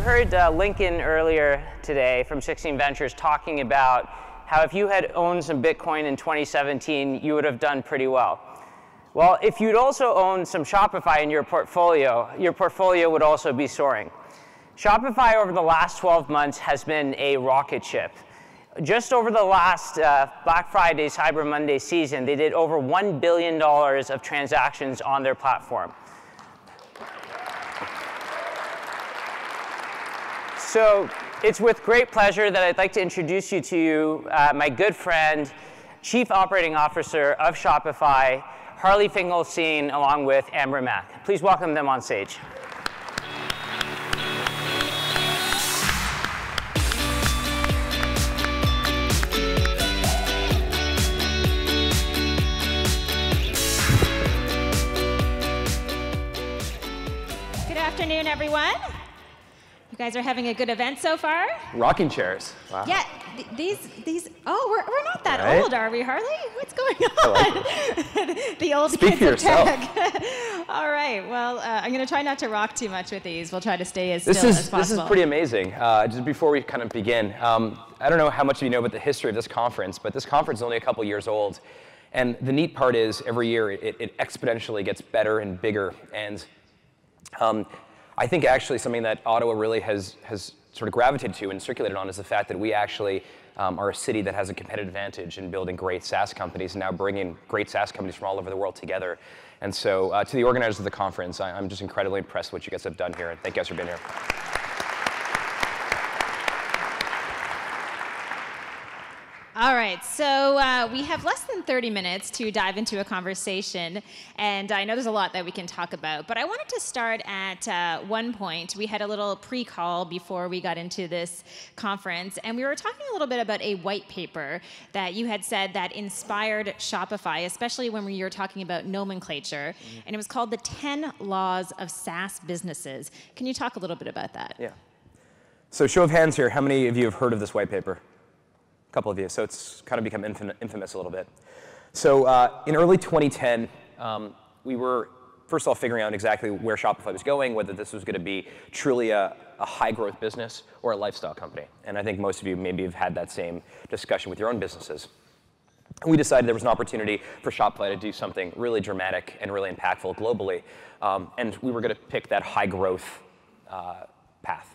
heard Lincoln earlier today from 16 Ventures talking about how if you had owned some Bitcoin in 2017, you would have done pretty well. Well, if you'd also owned some Shopify in your portfolio would also be soaring. Shopify over the last 12 months has been a rocket ship. Just over the last Black Friday, Cyber Monday season, they did over $1 billion of transactions on their platform. So it's with great pleasure that I'd like to introduce you to my good friend, Chief Operating Officer of Shopify, Harley Finkelstein, along with AmberMac. Please welcome them on stage. Good afternoon, everyone. You guys are having a good event so far? Rocking chairs. Wow. Yeah, oh, we're not that old, are we, Harley? What's going on? The old Speak kids for of yourself. tech. All right, well, I'm going to try not to rock too much with these. We'll try to stay as still as possible. This is pretty amazing. Just before we kind of begin, I don't know how much of you know about the history of this conference, but this conference is only a couple years old. And the neat part is every year it exponentially gets better and bigger. And I think actually something that Ottawa really has sort of gravitated to and circulated on is the fact that we actually are a city that has a competitive advantage in building great SaaS companies and now bringing great SaaS companies from all over the world together. And so to the organizers of the conference, I'm just incredibly impressed with what you guys have done here. And thank you guys for being here. All right, so we have less than 30 minutes to dive into a conversation, and I know there's a lot that we can talk about, but I wanted to start at one point. We had a little pre-call before we got into this conference, and we were talking a little bit about a white paper that you had said that inspired Shopify, especially when we were talking about nomenclature, and it was called the 10 Laws of SaaS Businesses. Can you talk a little bit about that? Yeah. So show of hands here, how many of you have heard of this white paper? A couple of you, so it's kind of become infamous a little bit. So in early 2010, we were, first of all, figuring out exactly where Shopify was going, whether this was going to be truly a high-growth business or a lifestyle company. And I think most of you maybe have had that same discussion with your own businesses. And we decided there was an opportunity for Shopify to do something really dramatic and really impactful globally. And we were going to pick that high-growth path.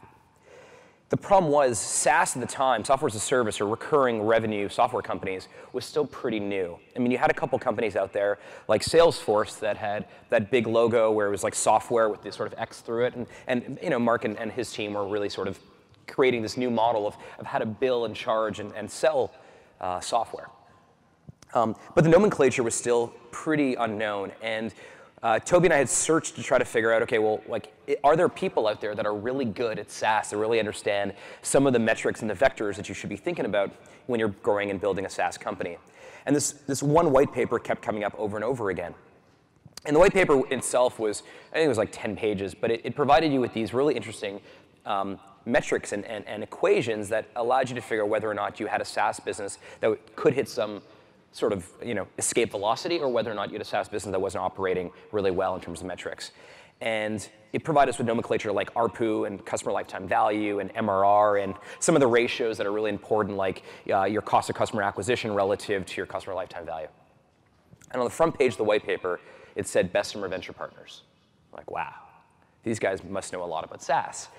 The problem was SaaS at the time, software as a service or recurring revenue software companies, was still pretty new. I mean, you had a couple companies out there like Salesforce that had that big logo where it was like software with this sort of X through it. And you know, Mark and his team were really sort of creating this new model of how to bill and charge and sell software. But the nomenclature was still pretty unknown. And Toby and I had searched to try to figure out, okay, well, like, are there people out there that are really good at SaaS, that really understand some of the metrics and the vectors that you should be thinking about when you're growing and building a SaaS company? And this one white paper kept coming up over and over again. And the white paper itself was, I think it was like 10 pages, but it provided you with these really interesting metrics and equations that allowed you to figure out whether or not you had a SaaS business that could hit some sort of, you know, escape velocity, or whether or not you had a SaaS business that wasn't operating really well in terms of metrics. And it provided us with nomenclature like ARPU and customer lifetime value and MRR and some of the ratios that are really important, like your cost of customer acquisition relative to your customer lifetime value. And on the front page of the white paper, it said Bessemer Venture Partners. Like, wow, these guys must know a lot about SaaS.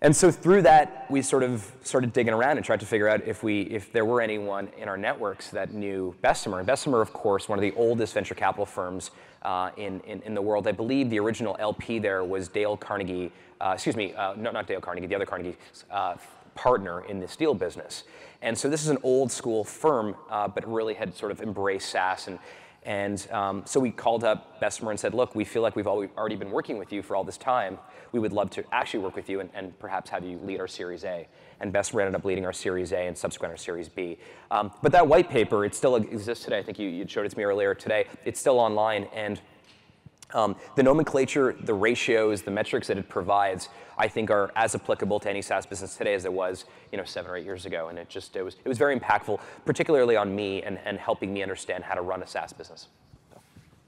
And so through that, we sort of started digging around and tried to figure out if there were anyone in our networks that knew Bessemer. And Bessemer, of course, one of the oldest venture capital firms in the world. I believe the original LP there was Dale Carnegie, not Dale Carnegie, the other Carnegie partner in the steel business. And so this is an old school firm, but really had sort of embraced SaaS. And so we called up Bessemer and said, look, we feel like we've already been working with you for all this time. We would love to actually work with you and perhaps have you lead our Series A. And Bessemer ended up leading our Series A and subsequent our Series B. But that white paper, it still exists today. I think you showed it to me earlier today. It's still online. And the nomenclature, the ratios, the metrics that it provides, I think are as applicable to any SaaS business today as it was, 7 or 8 years ago. And it was very impactful, particularly on me and helping me understand how to run a SaaS business.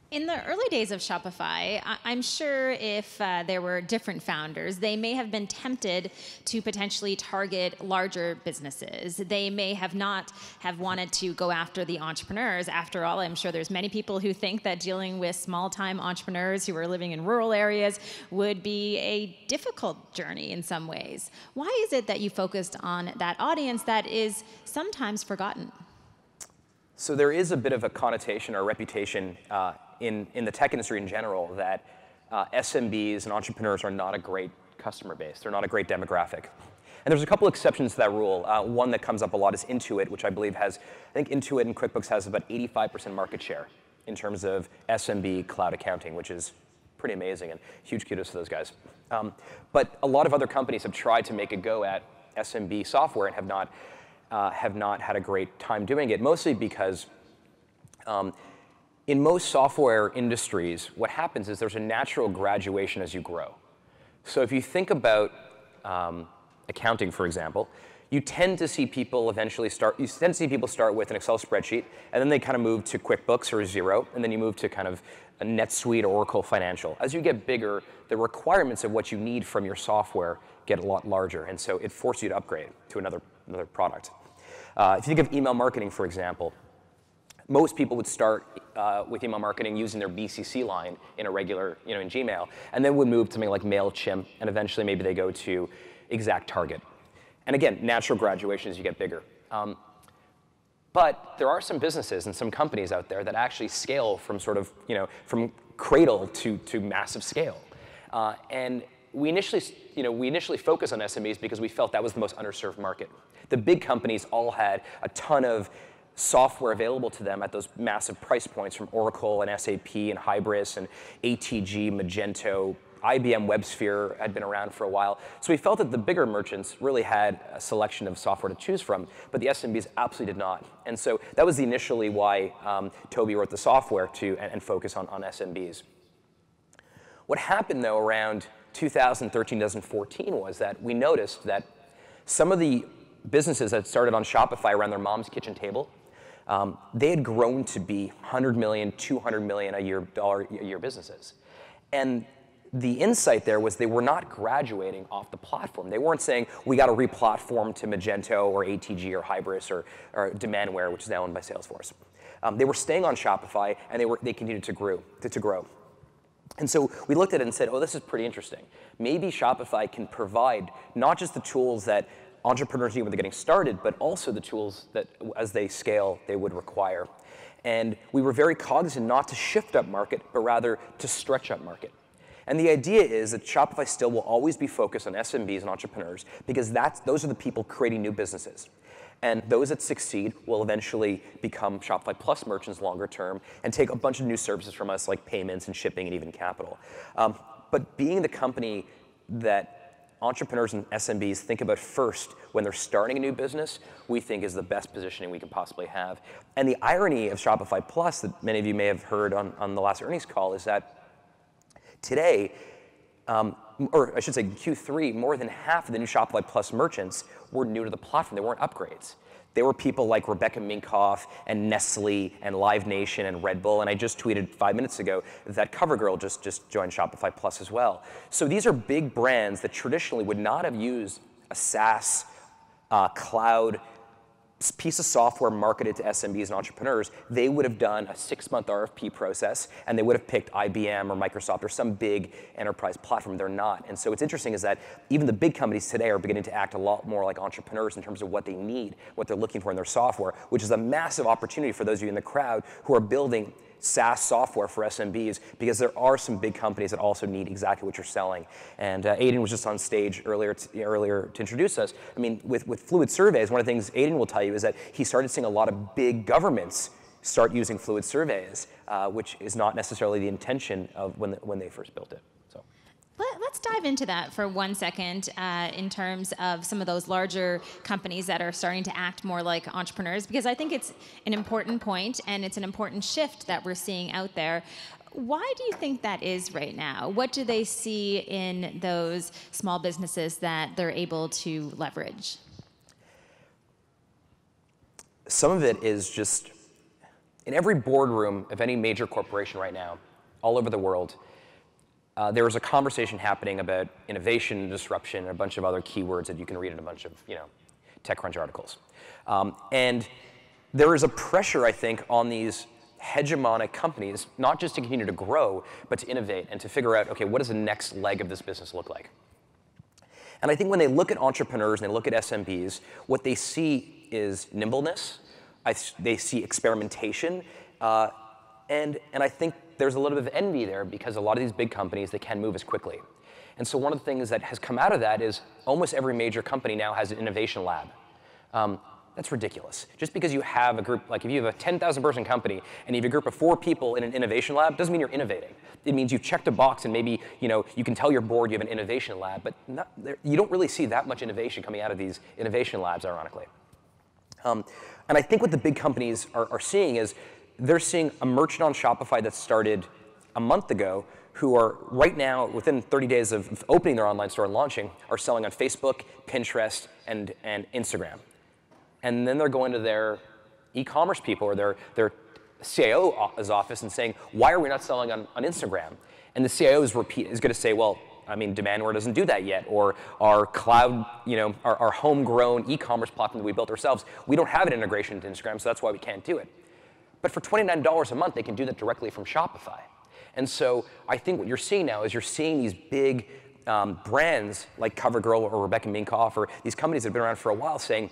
In the early days of Shopify, I'm sure if there were different founders, they may have been tempted to potentially target larger businesses. They may have not have wanted to go after the entrepreneurs. After all, I'm sure there's many people who think that dealing with small-time entrepreneurs who are living in rural areas would be a difficult journey in some ways. Why is it that you focused on that audience that is sometimes forgotten? So there is a bit of a connotation or reputation in the tech industry in general that SMBs and entrepreneurs are not a great customer base. They're not a great demographic. And there's a couple exceptions to that rule. One that comes up a lot is Intuit, which I believe has, I think Intuit and QuickBooks has about 85% market share in terms of SMB cloud accounting, which is pretty amazing, and huge kudos to those guys. But a lot of other companies have tried to make a go at SMB software and have not had a great time doing it, mostly because in most software industries, what happens is there's a natural graduation as you grow. So if you think about accounting, for example, you tend to see people start with an Excel spreadsheet, and then they kind of move to QuickBooks or Xero, and then you move to kind of a NetSuite or Oracle Financial. As you get bigger, the requirements of what you need from your software get a lot larger, and so it forces you to upgrade to another product. If you think of email marketing, for example, most people would start with email marketing using their BCC line in a regular, in Gmail, and then would move to something like MailChimp, and eventually maybe they go to ExactTarget. And again, natural graduation as you get bigger. But there are some businesses and some companies out there that actually scale from sort of, from cradle to massive scale. And we initially focused on SMEs because we felt that was the most underserved market. The big companies all had a ton of software available to them at those massive price points from Oracle and SAP and Hybris and ATG, Magento. IBM WebSphere had been around for a while. So we felt that the bigger merchants really had a selection of software to choose from, but the SMBs absolutely did not. And so that was initially why Toby wrote the software and focus on SMBs. What happened, though, around 2013, 2014 was that we noticed that some of the businesses that started on Shopify around their mom's kitchen table, they had grown to be $100 million, $200 million a year businesses. And the insight there was they were not graduating off the platform. They weren't saying, we got to re-platform to Magento or ATG or Hybris or Demandware, which is now owned by Salesforce. They were staying on Shopify, and they continued to grow. And so we looked at it and said, oh, this is pretty interesting. Maybe Shopify can provide not just the tools that entrepreneurs need when they're getting started, but also the tools that, as they scale, they would require. And we were very cognizant not to shift up market, but rather to stretch up market. And the idea is that Shopify still will always be focused on SMBs and entrepreneurs because those are the people creating new businesses. And those that succeed will eventually become Shopify Plus merchants longer term and take a bunch of new services from us like payments and shipping and even capital. But being the company that entrepreneurs and SMBs think about first when they're starting a new business, we think is the best positioning we can possibly have. And the irony of Shopify Plus that many of you may have heard on the last earnings call is that today, or I should say Q3, more than half of the new Shopify Plus merchants were new to the platform. They weren't upgrades. They were people like Rebecca Minkoff and Nestle and Live Nation and Red Bull. And I just tweeted 5 minutes ago that CoverGirl just joined Shopify Plus as well. So these are big brands that traditionally would not have used a SaaS cloud piece of software marketed to SMBs and entrepreneurs. They would have done a 6-month RFP process, and they would have picked IBM or Microsoft or some big enterprise platform. They're not. And so what's interesting is that even the big companies today are beginning to act a lot more like entrepreneurs in terms of what they need, what they're looking for in their software, which is a massive opportunity for those of you in the crowd who are building SaaS software for SMBs, because there are some big companies that also need exactly what you're selling. And Aiden was just on stage earlier to introduce us. I mean, with Fluid Surveys, one of the things Aiden will tell you is that he started seeing a lot of big governments start using Fluid Surveys, which is not necessarily the intention of when they first built it. So. Let's dive into that for 1 second in terms of some of those larger companies that are starting to act more like entrepreneurs, because I think it's an important point and it's an important shift that we're seeing out there. Why do you think that is right now? What do they see in those small businesses that they're able to leverage? Some of it is just, In every boardroom of any major corporation right now, all over the world, there is a conversation happening about innovation and disruption and a bunch of other keywords that you can read in a bunch of TechCrunch articles. And there is a pressure, I think, on these hegemonic companies, not just to continue to grow, but to innovate and to figure out, okay, what does the next leg of this business look like? And I think when they look at entrepreneurs and they look at SMBs, what they see is nimbleness. They see experimentation, and I think there's a little bit of envy there because a lot of these big companies, they can move as quickly. And so one of the things that has come out of that is almost every major company now has an innovation lab. That's ridiculous. Just because you have a group, like if you have a 10,000 person company and you have a group of 4 people in an innovation lab, doesn't mean you're innovating. It means you've checked a box and maybe you can tell your board you have an innovation lab, but you don't really see that much innovation coming out of these innovation labs, ironically. And I think what the big companies are seeing is they're seeing a merchant on Shopify that started a month ago who are right now, within 30 days of opening their online store and launching, are selling on Facebook, Pinterest, and Instagram. And then they're going to their e-commerce people or their CIO's office and saying, why are we not selling on Instagram? And the CIO is going to say, well, I mean, Demandware doesn't do that yet, or our cloud, our homegrown e-commerce platform that we built ourselves, we don't have an integration into Instagram, so that's why we can't do it. But for $29 a month, they can do that directly from Shopify. And so I think what you're seeing now is you're seeing these big brands like CoverGirl or Rebecca Minkoff or these companies that have been around for a while saying,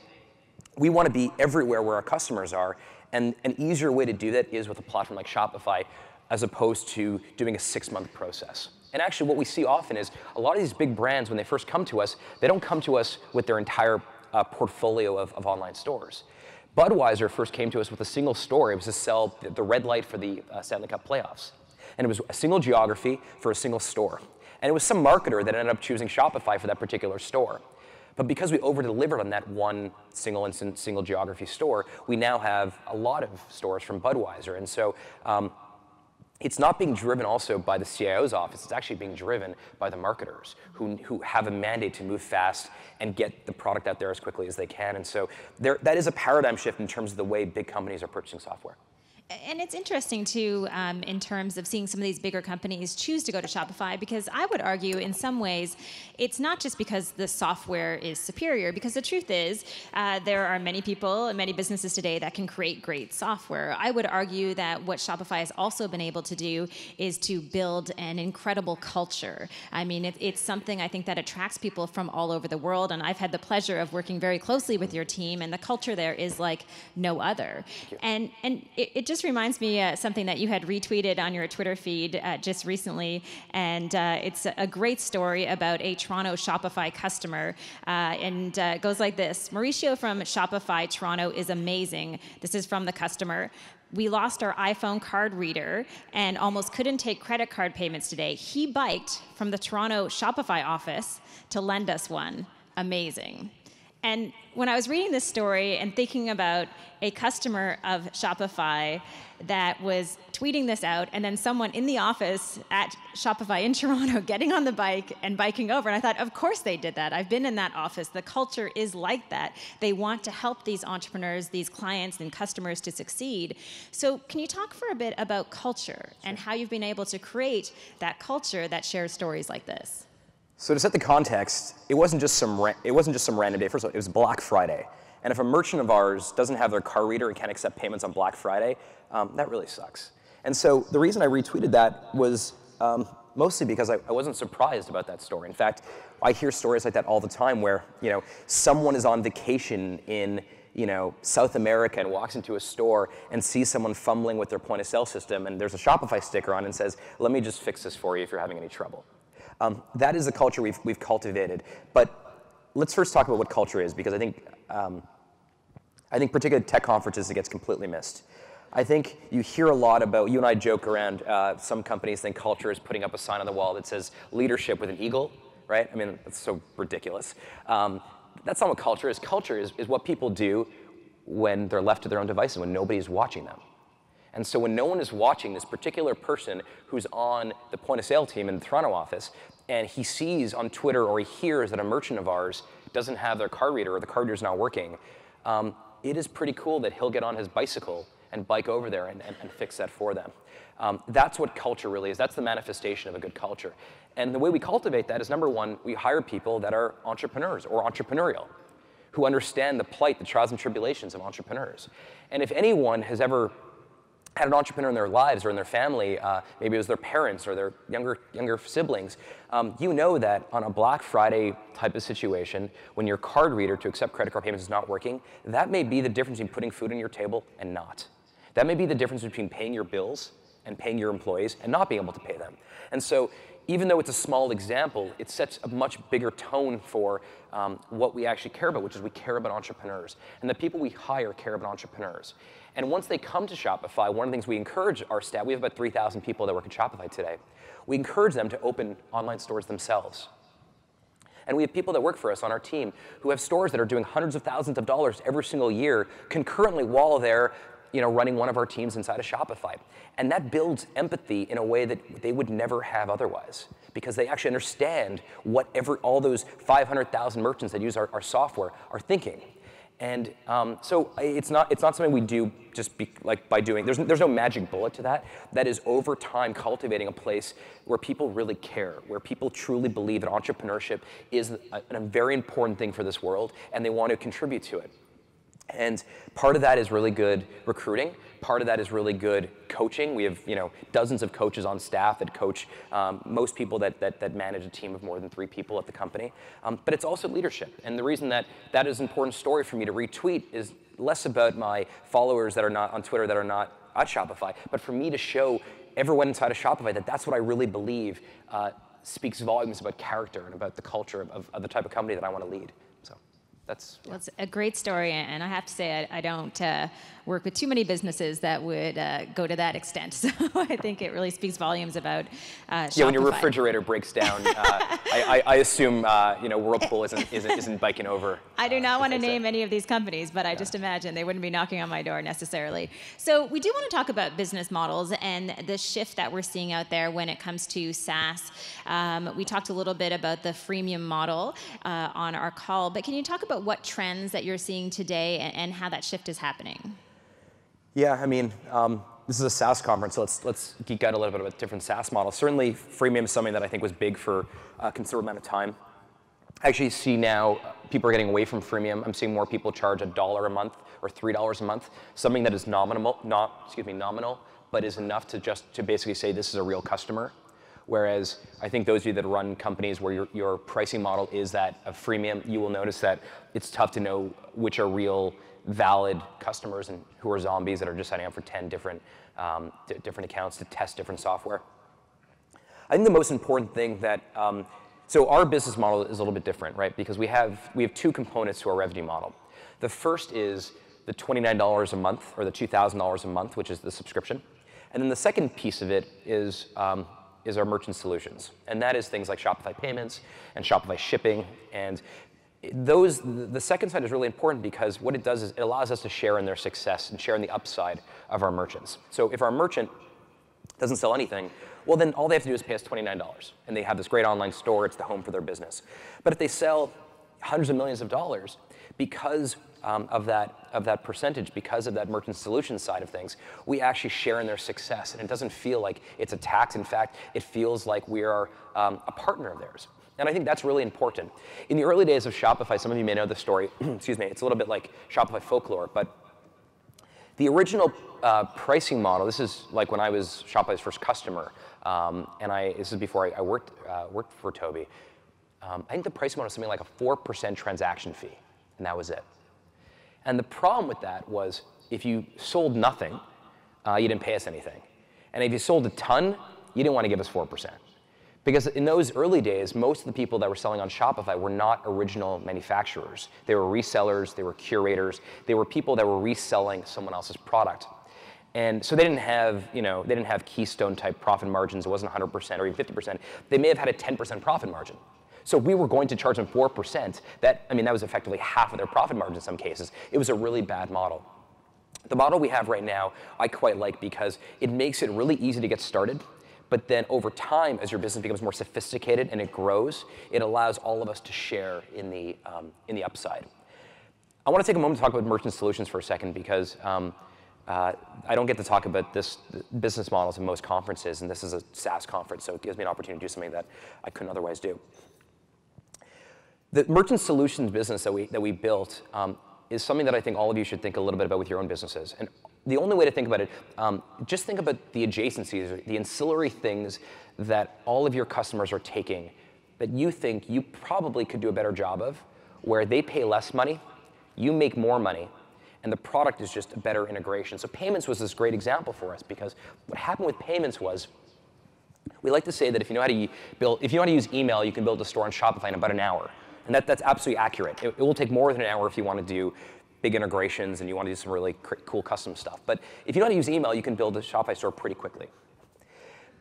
we want to be everywhere where our customers are, and an easier way to do that is with a platform like Shopify as opposed to doing a 6-month process. And actually what we see often is a lot of these big brands, when they first come to us, they don't come to us with their entire portfolio of online stores. Budweiser first came to us with a single store. It was to sell the red light for the Stanley Cup playoffs. And it was a single geography for a single store. And it was some marketer that ended up choosing Shopify for that particular store. But because we over-delivered on that one single instant, single geography store, we now have a lot of stores from Budweiser. And so it's not being driven also by the CIO's office. It's actually being driven by the marketers who have a mandate to move fast and get the product out there as quickly as they can. And so that is a paradigm shift in terms of the way big companies are purchasing software. And it's interesting, too, in terms of seeing some of these bigger companies choose to go to Shopify, because I would argue in some ways it's not just because the software is superior, because the truth is there are many people and many businesses today that can create great software. I would argue that what Shopify has also been able to do is to build an incredible culture. I mean, it's something I think that attracts people from all over the world, and I've had the pleasure of working very closely with your team, and the culture there is like no other. And it just reminds me something that you had retweeted on your Twitter feed just recently, and it's a great story about a Toronto Shopify customer, and it goes like this. Mauricio from Shopify Toronto is amazing. This is from the customer. We lost our iPhone card reader and almost couldn't take credit card payments today. He biked from the Toronto Shopify office to lend us one. Amazing. And when I was reading this story and thinking about a customer of Shopify that was tweeting this out, and then someone in the office at Shopify in Toronto getting on the bike and biking over, and I thought, of course they did that. I've been in that office. The culture is like that. They want to help these entrepreneurs, these clients and customers to succeed. So can you talk for a bit about culture and how you've been able to create that culture that shares stories like this? So to set the context, it wasn't just some random day. First of all, it was Black Friday. And if a merchant of ours doesn't have their card reader and can't accept payments on Black Friday, that really sucks. And so the reason I retweeted that was mostly because I wasn't surprised about that story. In fact, I hear stories like that all the time where someone is on vacation in South America and walks into a store and sees someone fumbling with their point of sale system, and there's a Shopify sticker on and says, let me just fix this for you if you're having any trouble. That is the culture we've cultivated. But let's first talk about what culture is, because I think particularly at tech conferences, it gets completely missed. I think you hear a lot about, you and I joke around, some companies think culture is putting up a sign on the wall that says leadership with an eagle, right? I mean, that's so ridiculous. That's not what culture is. Culture is what people do when they're left to their own devices, when nobody's watching them. And so when no one is watching this particular person who's on the point of sale team in the Toronto office, and he sees on Twitter or he hears that a merchant of ours doesn't have their card reader or the card reader's not working, it is pretty cool that he'll get on his bicycle and bike over there and fix that for them. That's what culture really is. That's the manifestation of a good culture. And the way we cultivate that is, number one, we hire people that are entrepreneurs or entrepreneurial, who understand the plight, the trials and tribulations of entrepreneurs. And if anyone has ever had an entrepreneur in their lives or in their family, maybe it was their parents or their younger siblings, you know that on a Black Friday type of situation, when your card reader to accept credit card payments is not working, that may be the difference between putting food on your table and not. That may be the difference between paying your bills and paying your employees and not being able to pay them. And so even though it's a small example, it sets a much bigger tone for what we actually care about, which is we care about entrepreneurs. And the people we hire care about entrepreneurs. And once they come to Shopify, one of the things we encourage our staff, we have about 3,000 people that work at Shopify today, we encourage them to open online stores themselves. And we have people that work for us on our team who have stores that are doing hundreds of thousands of dollars every single year concurrently while they're running one of our teams inside of Shopify. And that builds empathy in a way that they would never have otherwise, because they actually understand what all those 500,000 merchants that use our software are thinking. And so it's not something we do just by doing. There's no magic bullet to that. That is over time cultivating a place where people really care, where people truly believe that entrepreneurship is a very important thing for this world, and they want to contribute to it. And part of that is really good recruiting. Part of that is really good coaching. We have dozens of coaches on staff that coach most people that manage a team of more than 3 people at the company. But it's also leadership. And the reason that is an important story for me to retweet is less about my followers that are not on Twitter that are not at Shopify, but for me to show everyone inside of Shopify that that's what I really believe speaks volumes about character and about the culture of the type of company that I want to lead. Well, it's a great story, and I have to say I don't work with too many businesses that would go to that extent. So I think it really speaks volumes about Shopify. Yeah, when your refrigerator breaks down, I assume Whirlpool isn't biking over. I do not want to name any of these companies, but I just imagine they wouldn't be knocking on my door necessarily. So we do want to talk about business models and the shift that we're seeing out there when it comes to SaaS. We talked a little bit about the freemium model on our call, but can you talk about what trends that you're seeing today and how that shift is happening? Yeah, I mean, this is a SaaS conference, so let's geek out a little bit about different SaaS models. Certainly, freemium is something that I think was big for a considerable amount of time. I actually see now people are getting away from freemium. I'm seeing more people charge $1 a month or $3 a month, something that is nominal, but is enough to basically say this is a real customer. Whereas I think those of you that run companies where your pricing model is that of freemium, you will notice that it's tough to know which are real, valid customers and who are zombies that are just signing up for 10 different accounts to test different software. I think the most important thing that, so our business model is a little bit different, right? Because we have 2 components to our revenue model. The first is the $29 a month or the $2,000 a month, which is the subscription. And then the second piece of it is our merchant solutions. And that is things like Shopify payments and Shopify shipping. And the second side is really important because what it does is it allows us to share in their success and share in the upside of our merchants. So if our merchant doesn't sell anything, well then all they have to do is pay us $29. And they have this great online store, it's the home for their business. But if they sell hundreds of millions of dollars, because of that percentage, because of that merchant solutions side of things, we actually share in their success. And it doesn't feel like it's a tax. In fact, it feels like we are a partner of theirs. And I think that's really important. In the early days of Shopify, some of you may know the story, excuse me, it's a little bit like Shopify folklore, but the original pricing model, this is like when I was Shopify's first customer, this is before I worked for Toby. I think the pricing model was something like a 4% transaction fee, and that was it. And the problem with that was if you sold nothing, you didn't pay us anything. And if you sold a ton, you didn't want to give us 4%. Because in those early days, most of the people that were selling on Shopify were not original manufacturers. They were resellers, they were curators, they were people that were reselling someone else's product. And so they didn't have keystone type profit margins. It wasn't 100% or even 50%. They may have had a 10% profit margin. So we were going to charge them 4%. That was effectively half of their profit margin in some cases. It was a really bad model. The model we have right now, I quite like because it makes it really easy to get started. But then over time, as your business becomes more sophisticated and it grows, it allows all of us to share in the upside. I want to take a moment to talk about merchant solutions for a second because I don't get to talk about this business models in most conferences, and this is a SaaS conference, so it gives me an opportunity to do something that I couldn't otherwise do. The merchant solutions business that we built is something that I think all of you should think a little bit about with your own businesses. And the only way to think about it, just think about the adjacencies, the ancillary things that all of your customers are taking that you think you probably could do a better job of, where they pay less money, you make more money, and the product is just a better integration. So payments was this great example for us, because what happened with payments was, we like to say that if you know how to use email, you can build a store on Shopify in about an hour. And that's absolutely accurate. It will take more than an hour if you want to do big integrations and you want to do some really cool custom stuff. But if you know how to use email, you can build a Shopify store pretty quickly.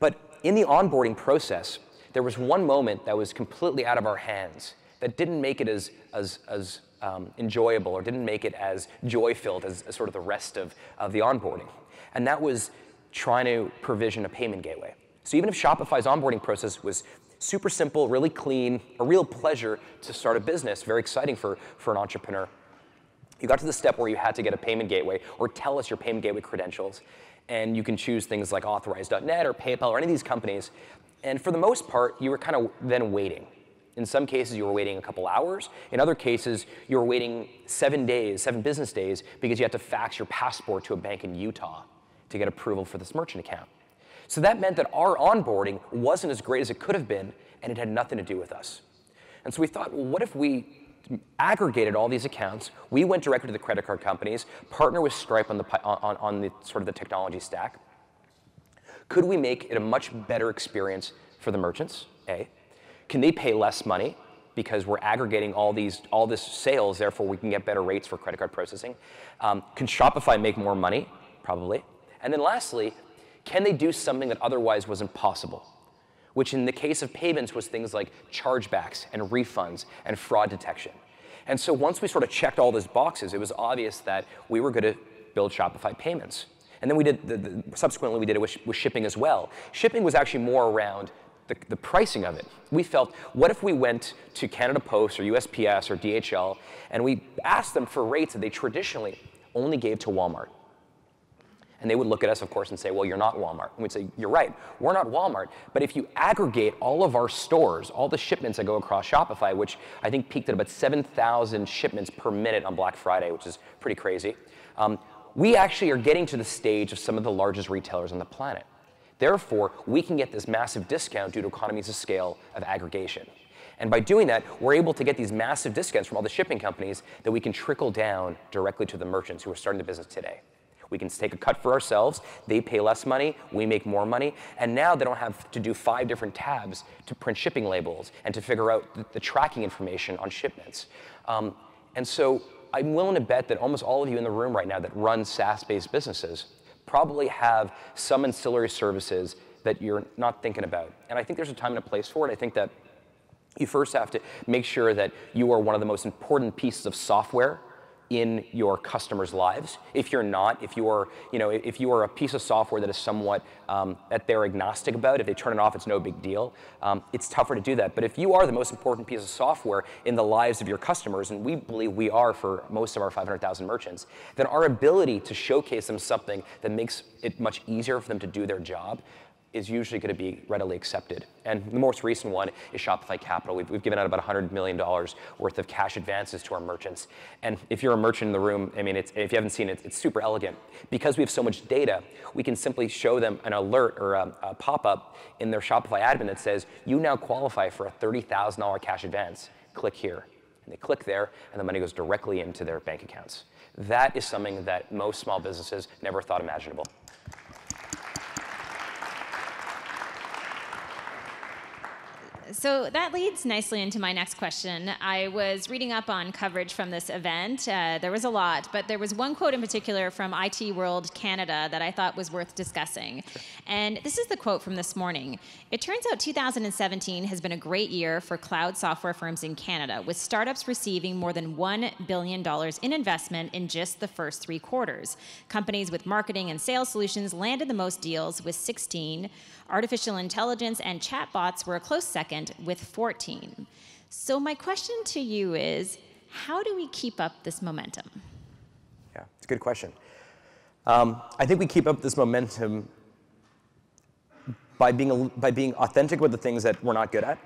But in the onboarding process, there was one moment that was completely out of our hands that didn't make it as enjoyable, or didn't make it as joy-filled as sort of the rest of the onboarding. And that was trying to provision a payment gateway. So even if Shopify's onboarding process was super simple, really clean, a real pleasure to start a business, very exciting for an entrepreneur, you got to the step where you had to get a payment gateway or tell us your payment gateway credentials. And you can choose things like Authorize.net or PayPal or any of these companies. And for the most part, you were kind of then waiting. In some cases, you were waiting a couple hours. In other cases, you were waiting 7 business days, because you had to fax your passport to a bank in Utah to get approval for this merchant account. So that meant that our onboarding wasn't as great as it could have been, and it had nothing to do with us. And so we thought, well, what if we aggregated all these accounts? We went directly to the credit card companies, partner with Stripe on the sort of the technology stack. Could we make it a much better experience for the merchants? A. Can they pay less money because we're aggregating all this sales, therefore we can get better rates for credit card processing? Can Shopify make more money? Probably. And then lastly, can they do something that otherwise was impossible? Which in the case of payments was things like chargebacks and refunds and fraud detection. And so once we sort of checked all those boxes, it was obvious that we were going to build Shopify payments. And then we did, subsequently we did it with shipping as well. Shipping was actually more around the pricing of it. We felt, what if we went to Canada Post or USPS or DHL and we asked them for rates that they traditionally only gave to Walmart? And they would look at us, of course, and say, well, you're not Walmart. And we'd say, you're right, we're not Walmart. But if you aggregate all of our stores, all the shipments that go across Shopify, which I think peaked at about 7,000 shipments per minute on Black Friday, which is pretty crazy, we actually are getting to the stage of some of the largest retailers on the planet. Therefore, we can get this massive discount due to economies of scale of aggregation. And by doing that, we're able to get these massive discounts from all the shipping companies that we can trickle down directly to the merchants who are starting the business today. We can take a cut for ourselves, they pay less money, we make more money, and now they don't have to do 5 different tabs to print shipping labels and to figure out the tracking information on shipments. And so I'm willing to bet that almost all of you in the room right now that run SaaS-based businesses probably have some ancillary services that you're not thinking about. And I think there's a time and a place for it. I think that you first have to make sure that you are one of the most important pieces of software in your customers' lives. If you're not, if you are a piece of software that is somewhat that they're agnostic about, if they turn it off, it's no big deal. It's tougher to do that. But if you are the most important piece of software in the lives of your customers, and we believe we are for most of our 500,000 merchants, then our ability to showcase them something that makes it much easier for them to do their job is usually going to be readily accepted. And the most recent one is Shopify Capital. We've given out about $100 million worth of cash advances to our merchants. And if you're a merchant in the room, I mean, if you haven't seen it, it's super elegant. Because we have so much data, we can simply show them an alert or a pop-up in their Shopify admin that says, you now qualify for a $30,000 cash advance. Click here. And they click there, and the money goes directly into their bank accounts. That is something that most small businesses never thought imaginable. So that leads nicely into my next question. I was reading up on coverage from this event. There was a lot, but there was one quote in particular from IT World Canada that I thought was worth discussing. Sure. And this is the quote from this morning. It turns out 2017 has been a great year for cloud software firms in Canada, with startups receiving more than $1 billion in investment in just the first 3 quarters. Companies with marketing and sales solutions landed the most deals with 16. Artificial intelligence and chatbots were a close second with 14. So my question to you is, how do we keep up this momentum? Yeah, it's a good question. I think we keep up this momentum by being authentic with the things that we're not good at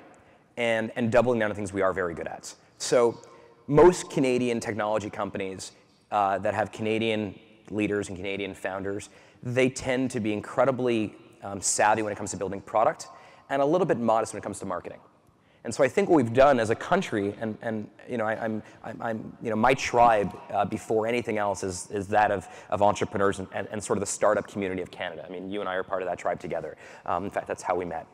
and doubling down on things we are very good at. So most Canadian technology companies that have Canadian leaders and Canadian founders, they tend to be incredibly savvy when it comes to building product and a little bit modest when it comes to marketing. And so I think what we've done as a country, and my tribe before anything else is that of entrepreneurs and sort of the startup community of Canada. I mean, you and I are part of that tribe together. In fact, that's how we met.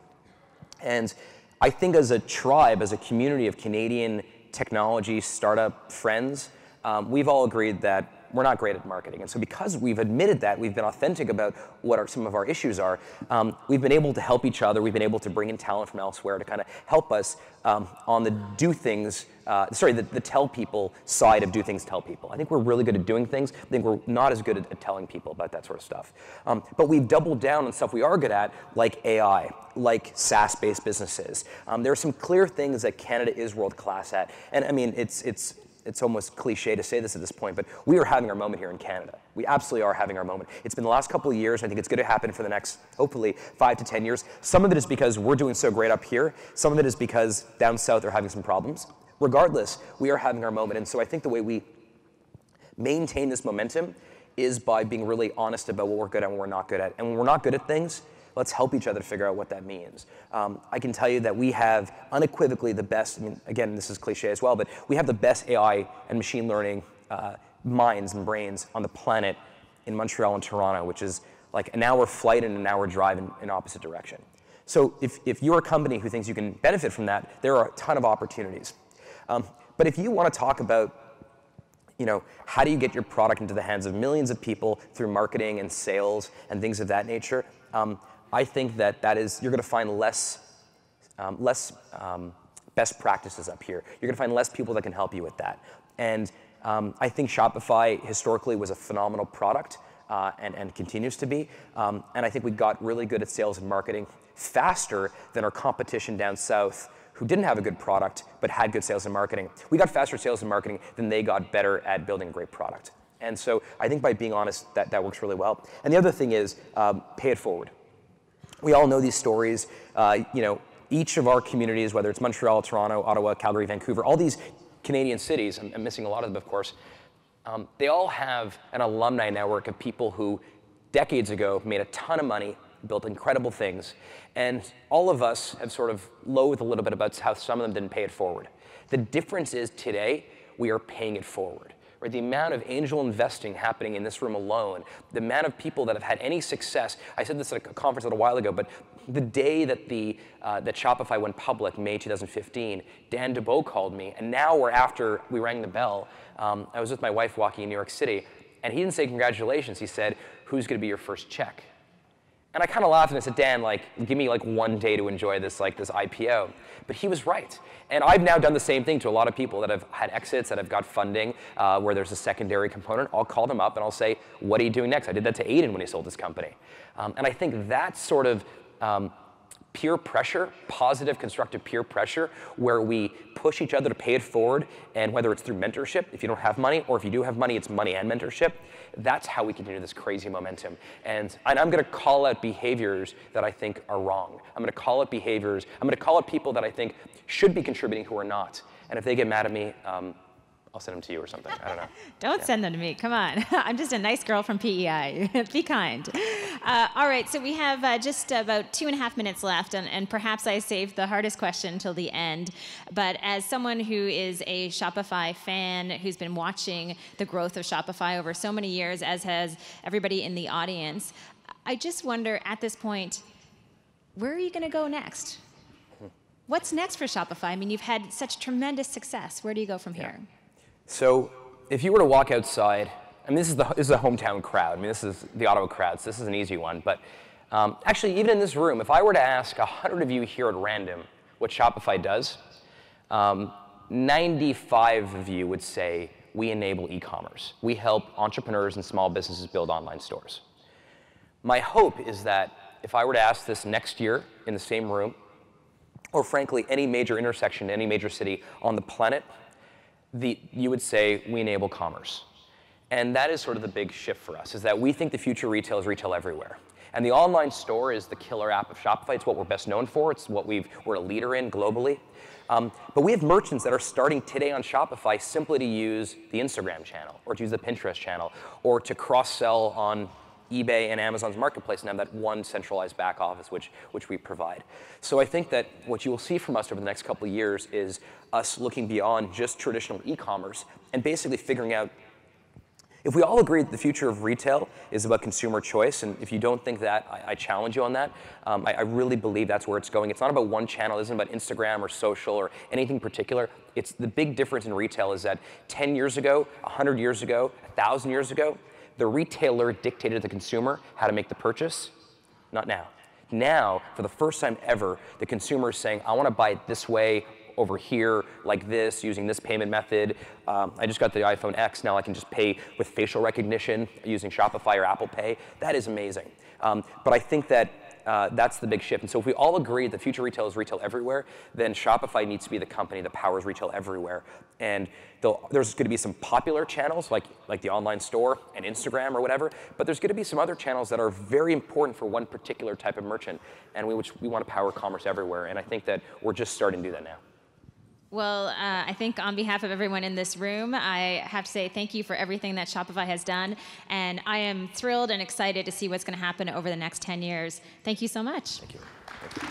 And I think as a tribe, as a community of Canadian technology startup friends, we've all agreed that we're not great at marketing. And so because we've admitted that, we've been authentic about what some of our issues are, we've been able to help each other, we've been able to bring in talent from elsewhere to kind of help us on the the tell people side of do things, tell people. I think we're really good at doing things. I think we're not as good at telling people about that sort of stuff. But we've doubled down on stuff we are good at, like AI, like SaaS-based businesses. There are some clear things that Canada is world class at. And I mean, it's almost cliche to say this at this point, but we are having our moment here in Canada. We absolutely are having our moment. It's been the last couple of years, and I think it's going to happen for the next, hopefully, 5 to 10 years. Some of it is because we're doing so great up here. Some of it is because down south they're having some problems. Regardless, we are having our moment, and so I think the way we maintain this momentum is by being really honest about what we're good at and what we're not good at. And when we're not good at things, let's help each other to figure out what that means. I can tell you that we have unequivocally the best, I mean, again, this is cliche as well, but we have the best AI and machine learning minds and brains on the planet in Montreal and Toronto, which is like an hour flight and an hour drive in opposite direction. So if you're a company who thinks you can benefit from that, there are a ton of opportunities. But if you want to talk about how do you get your product into the hands of millions of people through marketing and sales and things of that nature, I think that is, you're going to find less best practices up here. You're going to find less people that can help you with that. And I think Shopify historically was a phenomenal product and continues to be. And I think we got really good at sales and marketing faster than our competition down south who didn't have a good product but had good sales and marketing. We got faster sales and marketing than they got better at building a great product. And so I think by being honest, that works really well. And the other thing is pay it forward. We all know these stories. Each of our communities, whether it's Montreal, Toronto, Ottawa, Calgary, Vancouver, all these Canadian cities, I'm missing a lot of them, of course, they all have an alumni network of people who decades ago made a ton of money, built incredible things, and all of us have sort of loathed a little bit about how some of them didn't pay it forward. The difference is today, we are paying it forward. Or the amount of angel investing happening in this room alone, the amount of people that have had any success. I said this at a conference a little while ago, but the day that that Shopify went public, May 2015, Dan DeBow called me, and now after we rang the bell, I was with my wife walking in New York City, and he didn't say congratulations. He said, "Who's going to be your first check?" And I kind of laughed and I said, Dan, give me 1 day to enjoy this IPO. But he was right. And I've now done the same thing to a lot of people that have had exits, that have got funding, where there's a secondary component. I'll call them up and I'll say, what are you doing next? I did that to Aiden when he sold his company. And I think that sort of peer pressure, positive, constructive peer pressure, where we push each other to pay it forward, and whether it's through mentorship, if you don't have money, or if you do have money, it's money and mentorship, that's how we continue this crazy momentum. And I'm going to call out behaviors that I think are wrong. I'm going to call out behaviors, I'm going to call out people that I think should be contributing who are not. And if they get mad at me, I'll send them to you or something. I don't know. Don't send them to me. Come on. I'm just a nice girl from PEI. Be kind. All right. So we have just about 2.5 minutes left, and perhaps I saved the hardest question till the end. But as someone who is a Shopify fan, who's been watching the growth of Shopify over so many years, as has everybody in the audience, I just wonder at this point, where are you going to go next? What's next for Shopify? I mean, you've had such tremendous success. Where do you go from here? So if you were to walk outside, I mean, this is a hometown crowd. I mean, this is the Ottawa crowd, so this is an easy one. But actually, even in this room, if I were to ask 100 of you here at random what Shopify does, 95 of you would say, we enable e-commerce. We help entrepreneurs and small businesses build online stores. My hope is that if I were to ask this next year in the same room, or frankly, any major intersection, any major city on the planet, you would say, we enable commerce. And that is sort of the big shift for us, is that we think the future of retail is retail everywhere. And the online store is the killer app of Shopify. It's what we're best known for. It's what we're a leader in globally. But we have merchants that are starting today on Shopify simply to use the Instagram channel, or to use the Pinterest channel, or to cross-sell on eBay and Amazon's marketplace and have that one centralized back office which we provide. So I think that what you will see from us over the next couple of years is us looking beyond just traditional e-commerce and basically figuring out, if we all agree that the future of retail is about consumer choice, and if you don't think that, I challenge you on that. I really believe that's where it's going. It's not about one channel. It isn't about Instagram or social or anything particular. It's the big difference in retail is that 10 years ago, 100 years ago, 1,000 years ago, the retailer dictated to the consumer how to make the purchase. Not now. Now, for the first time ever, the consumer is saying, I want to buy it this way, over here, like this, using this payment method. I just got the iPhone X. Now I can just pay with facial recognition using Shopify or Apple Pay. That is amazing. But I think that that's the big shift. And so if we all agree that future retail is retail everywhere, then Shopify needs to be the company that powers retail everywhere. And there's going to be some popular channels like the online store and Instagram or whatever, but there's going to be some other channels that are very important for one particular type of merchant, and we want to power commerce everywhere. And I think that we're just starting to do that now. Well, I think on behalf of everyone in this room, I have to say thank you for everything that Shopify has done. And I am thrilled and excited to see what's going to happen over the next 10 years. Thank you so much. Thank you.